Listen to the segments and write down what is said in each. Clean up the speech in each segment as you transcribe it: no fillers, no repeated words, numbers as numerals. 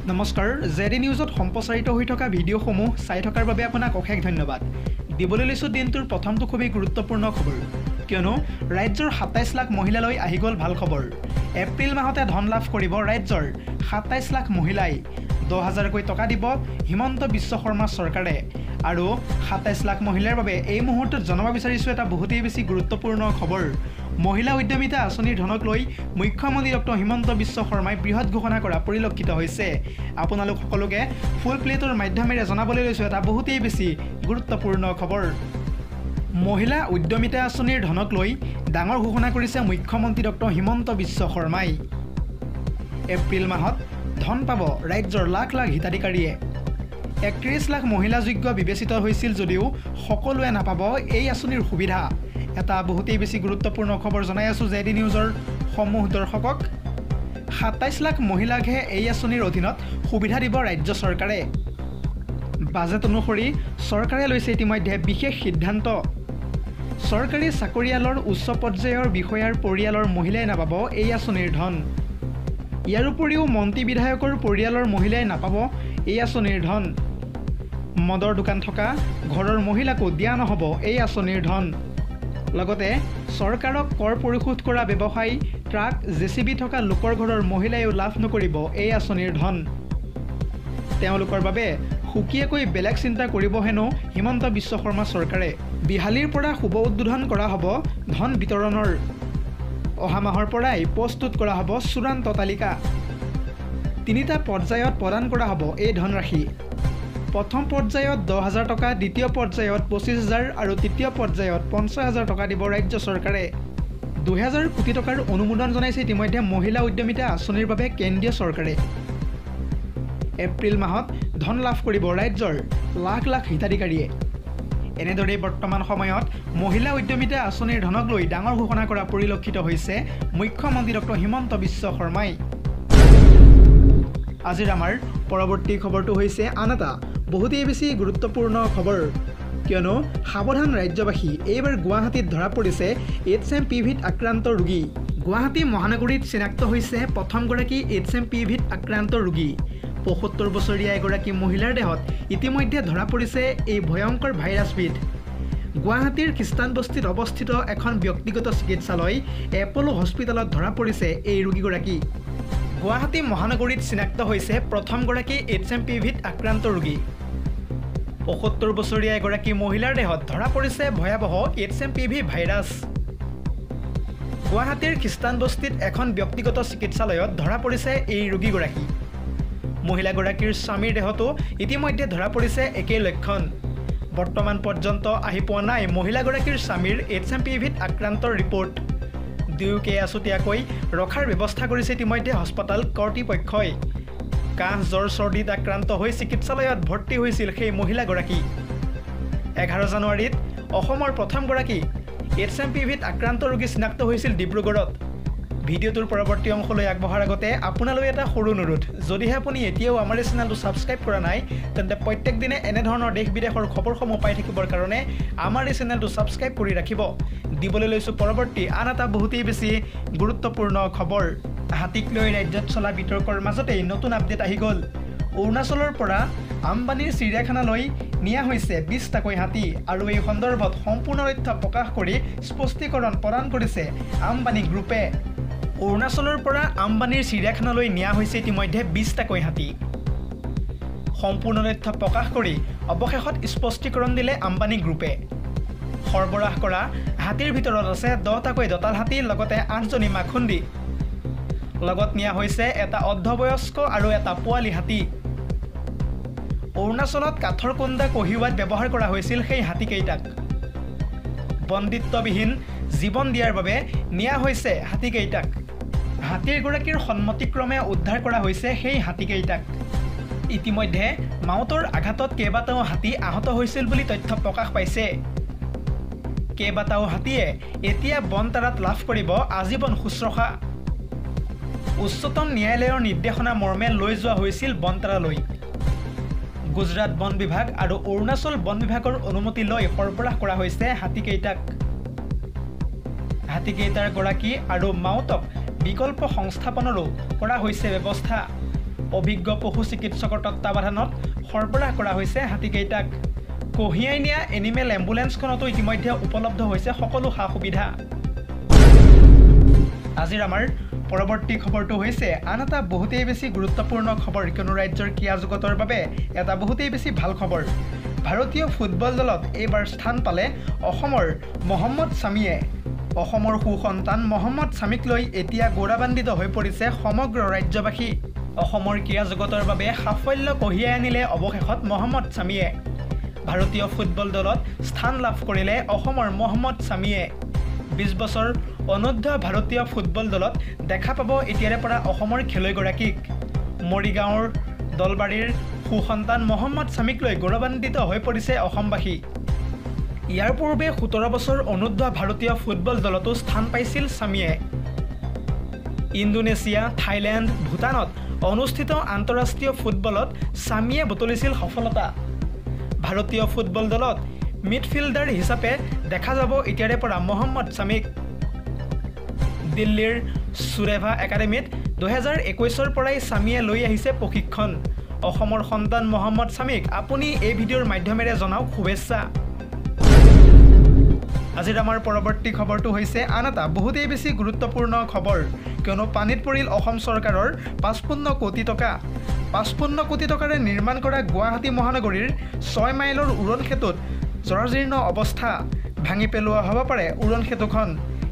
নমস্কাৰ জেডি নিউজত সম্প্ৰচাৰিত হৈ থকা ভিডিঅ'সমূহ চাই থকাৰ বাবে আপোনাক অশেষ ধন্যবাদ। দিবলৈ লৈছোঁ দিনটোৰ প্ৰথমটো খুবেই গুৰুত্বপূৰ্ণ খবৰ, কিয়নো ৰাজ্যৰ ২৭ লাখ মহিলালৈ আহি গ'ল ভাল খবৰ। এপ্ৰিল মাহতে ধন লাভ কৰিব ৰাজ্যৰ ২৭ লাখ মহিলাই। ১০,০০০কৈ টকা দিব হিমন্ত বিশ্ব শৰ্মা চৰকাৰে। আৰু ২৭ লাখ মহিলাৰ বাবে এই মুহূৰ্তত জনাব বিচাৰিছোঁ এটা বহুতেই বেছি গুৰুত্বপূৰ্ণ খবৰ। মহিলা উদ্যমিতা আঁচনিৰ ধনক লৈ মুখ্যমন্ত্ৰী ডক্টৰ হিমন্ত বিশ্ব শৰ্মাই বৃহৎ ঘোষণা কৰা পৰিলক্ষিত হৈছে। আপোনালোক সকলোকে ফুল প্লেটৰ মাধ্যমেৰে জনাবলৈ লৈছোঁ এটা বহুতেই বেছি গুৰুত্বপূৰ্ণ খবৰ। মহিলা উদ্যমিতা আঁচনিৰ ধনক লৈ ডাঙৰ ঘোষণা কৰিছে মুখ্যমন্ত্ৰী ডক্টৰ হিমন্ত বিশ্ব শৰ্মাই। এপ্ৰিল মাহত ধন পাব ৰাজ্যৰ লাখ লাখ হিতাধিকাৰীয়ে। ৩১ লাখ মহিলাযোগ্য বিবেচিত হৈছিল যদিও সকলোৱে নাপাব এই আঁচনিৰ সুবিধা। এটা বহুতেই বেছি গুৰুত্বপূৰ্ণ খবৰ জনাই আছোঁ জেডি নিউজৰ সমূহ দৰ্শকক। ২৭ লাখ মহিলাকহে এই আঁচনিৰ অধীনত সুবিধা দিব ৰাজ্য চৰকাৰে। বাজেট অনুসৰি চৰকাৰে লৈছে ইতিমধ্যে বিশেষ সিদ্ধান্ত। চৰকাৰী চাকৰিয়ালৰ উচ্চ পৰ্যায়ৰ বিষয়াৰ পৰিয়ালৰ মহিলাই নাপাব এই আঁচনিৰ ধন। ইয়াৰ উপৰিও মন্ত্ৰী বিধায়কৰ পৰিয়ালৰ মহিলাই নাপাব এই আঁচনিৰ ধন। মদৰ দোকান থকা ঘৰৰ মহিলাকো দিয়া নহ'ব এই আঁচনিৰ ধন। লগতে চৰকাৰক কৰ পৰিশোধ কৰা ব্যৱসায়ী, ট্ৰাক, জেচিবি থকা লোকৰ ঘৰৰ মহিলাইও লাভ নকৰিব এই আঁচনিৰ ধন। তেওঁলোকৰ বাবে সুকীয়াকৈ বেলেগ চিন্তা কৰিব হেনো হিমন্ত বিশ্ব শৰ্মা চৰকাৰে। বিহালীৰ পৰা শুভ উদ্বোধন কৰা হ'ব ধন বিতৰণৰ। অহা মাহৰ পৰাই প্ৰস্তুত কৰা হ'ব চূড়ান্ত তালিকা। ৩টা পৰ্যায়ত প্ৰদান কৰা হ'ব এই ধনৰাশি। প্ৰথম পৰ্যায়ত ১০,০০০ টকা, দ্বিতীয় পৰ্যায়ত ২৫,০০০ আৰু তৃতীয় পৰ্যায়ত ৫০,০০০ টকা দিব ৰাজ্য চৰকাৰে। ২,০০০ কোটি টকাৰ অনুমোদন জনাইছে ইতিমধ্যে মহিলা উদ্যমিতা আঁচনিৰ বাবে কেন্দ্ৰীয় চৰকাৰে। এপ্ৰিল মাহত ধন লাভ কৰিব ৰাজ্যৰ লাখ লাখ হিতাধিকাৰীয়ে। এনেদৰেই বৰ্তমান সময়ত মহিলা উদ্যমিতা আঁচনিৰ ধনক লৈ ডাঙৰ ঘোষণা কৰা পৰিলক্ষিত হৈছে মুখ্যমন্ত্ৰী ডক্টৰ হিমন্ত বিশ্ব শৰ্মাই। আজিৰ আমাৰ পৰৱৰ্তী খবৰটো হৈছে আন এটা বহুতেই বেছি গুৰুত্বপূৰ্ণ খবৰ, কিয়নো সাৱধান ৰাজ্যবাসী। এইবাৰ গুৱাহাটীত ধৰা পৰিছে HMPVত আক্ৰান্ত ৰোগী। গুৱাহাটী মহানগৰীত চিনাক্ত হৈছে প্ৰথমগৰাকী HMPVত আক্ৰান্ত ৰোগী। ৭৫ বছৰীয়া এগৰাকী মহিলাৰ দেহত ইতিমধ্যে ধৰা পৰিছে এই ভয়ংকৰ ভাইৰাছবিধ। গুৱাহাটীৰ খ্ৰীষ্টানবস্তিত অৱস্থিত এখন ব্যক্তিগত চিকিৎসালয় এপ'লো হস্পিটেলত ধৰা পৰিছে এই ৰোগীগৰাকী। গুৱাহাটী মহানগৰীত চিনাক্ত হৈছে প্ৰথমগৰাকী HMPVত আক্ৰান্ত ৰোগী। ৭৫ বছৰীয়া এগৰাকী মহিলাৰ দেহত ধৰা পৰিছে ভয়াৱহ HMPV ভাইৰাছ। গুৱাহাটীৰ খ্ৰীষ্টানবস্তিত এখন ব্যক্তিগত চিকিৎসালয়ত ধৰা পৰিছে এই ৰোগীগৰাকী। মহিলাগৰাকীৰ স্বামীৰ দেহতো ইতিমধ্যে ধৰা পৰিছে একেই লক্ষণ। বৰ্তমান পৰ্যন্ত আহি পোৱা নাই মহিলাগৰাকীৰ স্বামীৰ HMPVত আক্ৰান্তৰ ৰিপৰ্ট। দুয়োকে আছুতীয়াকৈ ৰখাৰ ব্যৱস্থা কৰিছে ইতিমধ্যে হাস্পতাল কৰ্তৃপক্ষই। কাহ, জ্বৰ, চৰ্দিত আক্ৰান্ত হৈ চিকিৎসালয়ত ভৰ্তি হৈছিল সেই মহিলাগৰাকী। ১১ জানুৱাৰীত অসমৰ প্ৰথমগৰাকী HMPVত আক্ৰান্ত ৰোগী চিনাক্ত হৈছিল ডিব্ৰুগড়ত। ভিডিঅ'টোৰ পৰৱৰ্তী অংশলৈ আগবঢ়াৰ আগতে আপোনালৈ এটা সৰু অনুৰোধ, যদিহে আপুনি এতিয়াও আমাৰ এই চেনেলটো ছাবস্ক্ৰাইব কৰা নাই তেন্তে প্ৰত্যেক দিনে এনেধৰণৰ দেশ বিদেশৰ খবৰসমূহ পাই থাকিবৰ কাৰণে আমাৰ এই চেনেলটো ছাবস্ক্ৰাইব কৰি ৰাখিব। দিবলৈ লৈছোঁ পৰৱৰ্তী আন এটা বহুতেই বেছি গুৰুত্বপূৰ্ণ খবৰ। হাতীক লৈ ৰাজ্যত চলা বিতৰ্কৰ মাজতেই নতুন আপডেট আহি গ'ল। অৰুণাচলৰ পৰা আম্বানীৰ চিৰিয়াখানালৈ নিয়া হৈছে ২০টাকৈ হাতী। আৰু এই সন্দৰ্ভত সম্পূৰ্ণ তথ্য প্ৰকাশ কৰি স্পষ্টীকৰণ প্ৰদান কৰিছে আম্বানী গ্ৰুপে। অৰুণাচলৰ পৰা আম্বানীৰ চিৰিয়াখানালৈ নিয়া হৈছে ইতিমধ্যে ২০টাকৈ হাতী। সম্পূৰ্ণ তথ্য প্ৰকাশ কৰি অৱশেষত স্পষ্টীকৰণ দিলে আম্বানী গ্ৰুপে। সৰবৰাহ কৰা হাতীৰ ভিতৰত আছে ১০টাকৈ দঁতাল হাতী, লগতে ৮জনী মাখুন্দী। লগত নিয়া হৈছে এটা অৰ্ধবয়স্ক আৰু এটা পোৱালি হাতী। অৰুণাচলত কাঠৰ কুন্দা কঢ়িওৱাত ব্যৱহাৰ কৰা হৈছিল সেই হাতীকেইটাক। বন্দিত্ববিহীন জীৱন দিয়াৰ বাবে নিয়া হৈছে হাতীকেইটাক। হাতীৰগৰাকীৰ সন্মতিক্ৰমে উদ্ধাৰ কৰা হৈছে সেই হাতীকেইটাক। ইতিমধ্যে মাউতৰ আঘাতত কেইবাটাও হাতী আহত হৈছিল বুলি তথ্য প্ৰকাশ পাইছে। কেইবাটাও হাতীয়ে এতিয়া বনতাৰাত লাভ কৰিব আজীৱন শুশ্ৰূষা। উচ্চতম ন্যায়ালয়ৰ নিৰ্দেশনা মৰ্মে লৈ যোৱা হৈছিল বনতাৰালৈ। গুজৰাট বন বিভাগ আৰু অৰুণাচল বন বিভাগৰ অনুমতি লৈ সৰবৰাহ কৰা হৈছে হাতীকেইটাক। হাতীকেইটাৰ গৰাকী আৰু মাউতক বিকল্প সংস্থাপনৰো কৰা হৈছে ব্যৱস্থা। অভিজ্ঞ পশু চিকিৎসকৰ তত্বাৱধানত সৰবৰাহ কৰা হৈছে হাতীকেইটাক কঢ়িয়াই নিয়া এনিমেল এম্বুলেন্সখনতো ইতিমধ্যে উপলব্ধ হৈছে সকলো সা সুবিধা আজিৰ আমাৰ পৰৱৰ্তী খবৰটো হৈছে আন এটা বহুতেই বেছি গুৰুত্বপূৰ্ণ খবৰ কিয়নো ৰাজ্যৰ ক্ৰীড়া জগতৰ বাবে এটা বহুতেই বেছি ভাল খবৰ ভাৰতীয় ফুটবল দলত এইবাৰ স্থান পালে অসমৰ মহম্মদ ছামিয়ে অসমৰ সুসন্তান মহম্মদ ছামিক লৈ এতিয়া গৌৰৱান্বিত হৈ পৰিছে সমগ্ৰ ৰাজ্যবাসী অসমৰ ক্ৰীড়া জগতৰ বাবে সাফল্য কঢ়িয়াই আনিলে অৱশেষত মহম্মদ ছামিয়ে ভাৰতীয় ফুটবল দলত স্থান লাভ কৰিলে অসমৰ মহম্মদ ছামিয়ে 20 বছৰ অনূৰ্ধ্ব ভাৰতীয় ফুটবল দলত দেখা পাব এতিয়াৰে পৰা অসমৰ খেলুৱৈগৰাকীক মৰিগাঁৱৰ দলবাৰীৰ সুসন্তান মহম্মদ ছামিক লৈ গৌৰৱান্বিত হৈ পৰিছে অসমবাসী ইয়াৰ পূৰ্বে 17 বছৰ অনূৰ্ধ্ব ভাৰতীয় ফুটবল দলতো স্থান পাইছিল ছামিয়ে ইণ্ডোনেছিয়া থাইলেণ্ড ভূটানত অনুষ্ঠিত আন্তঃৰাষ্ট্ৰীয় ফুটবলত ছামিয়ে বুটলিছিল সফলতা ভাৰতীয় ফুটবল দলত মিডফিল্ডাৰ হিচাপে দেখা যাব এতিয়াৰে পৰা মহম্মদ ছামিক দিল্লীৰ সুৰেভা একাডেমীত 2021 পৰাই ছামিয়ে লৈ আহিছে প্ৰশিক্ষণ অসমৰ সন্তান মহম্মদ ছামিক আপুনি এই ভিডিঅ'ৰ মাধ্যমেৰে জনাওক শুভেচ্ছা আজিৰ আমাৰ পৰৱৰ্তী খবৰটো হৈছে আন এটা বহুতেই বেছি গুৰুত্বপূৰ্ণ খবৰ কিয়নো পানীত পৰিল অসম চৰকাৰৰ 55 কোটি টকা 55 কোটি টকাৰে নিৰ্মাণ কৰা গুৱাহাটী মহানগৰীৰ 6 মাইলৰ উৰণ সেতুত জৰাজীৰ্ণ অৱস্থা ভাঙি পেলোৱা হ'ব পাৰে উৰণ সেতুখন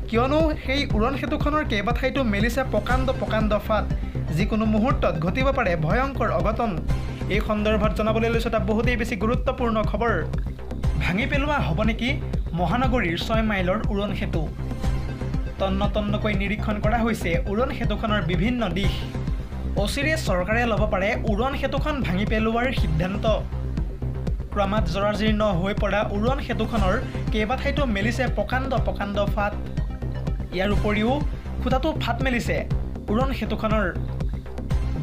কিয়নো সেই উৰণ সেতুখনৰ কেইবাঠাইতো মেলিছে প্ৰকাণ্ড ফাট যিকোনো মুহূৰ্তত ঘটিব পাৰে ভয়ংকৰ অঘটন এই সন্দৰ্ভত জনাবলৈ লৈছোঁ এটা বহুতেই বেছি গুৰুত্বপূৰ্ণ খবৰ ভাঙি পেলোৱা হ'ব নেকি মহানগৰীৰ 6 মাইলৰ উৰণ সেতু তন্নকৈ নিৰীক্ষণ কৰা হৈছে উৰণ সেতুখনৰ বিভিন্ন দিশ অচিৰে চৰকাৰে ল'ব পাৰে উৰণ সেতুখন ভাঙি পেলোৱাৰ সিদ্ধান্ত ক্ৰমাৎ জৰাজীৰ্ণ হৈ পৰা উৰণ সেতুখনৰ কেইবাঠাইতো মেলিছে প্ৰকাণ্ড ফাট ইয়াৰ উপৰিও খুঁটাটো ফাট মেলিছে উৰণ সেতুখনৰ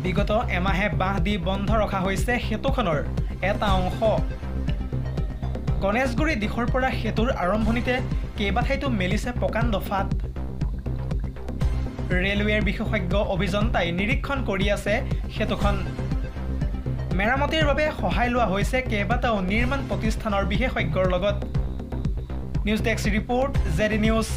বিগত এমাহে বাঁহ দি বন্ধ ৰখা হৈছে সেতুখনৰ এটা অংশ গণেশগুৰি দিশৰ পৰা সেতুৰ আৰম্ভণিতে কেইবাঠাইতো মেলিছে প্ৰকাণ্ড ফাট ৰেলৱেৰ বিশেষজ্ঞ অভিযন্তাই নিৰীক্ষণ কৰি আছে সেতুখন মেৰামতিৰ বাবে সহায় লোৱা হৈছে কেইবাটাও নিৰ্মাণ প্ৰতিষ্ঠানৰ বিশেষজ্ঞৰ লগত news desk report JD news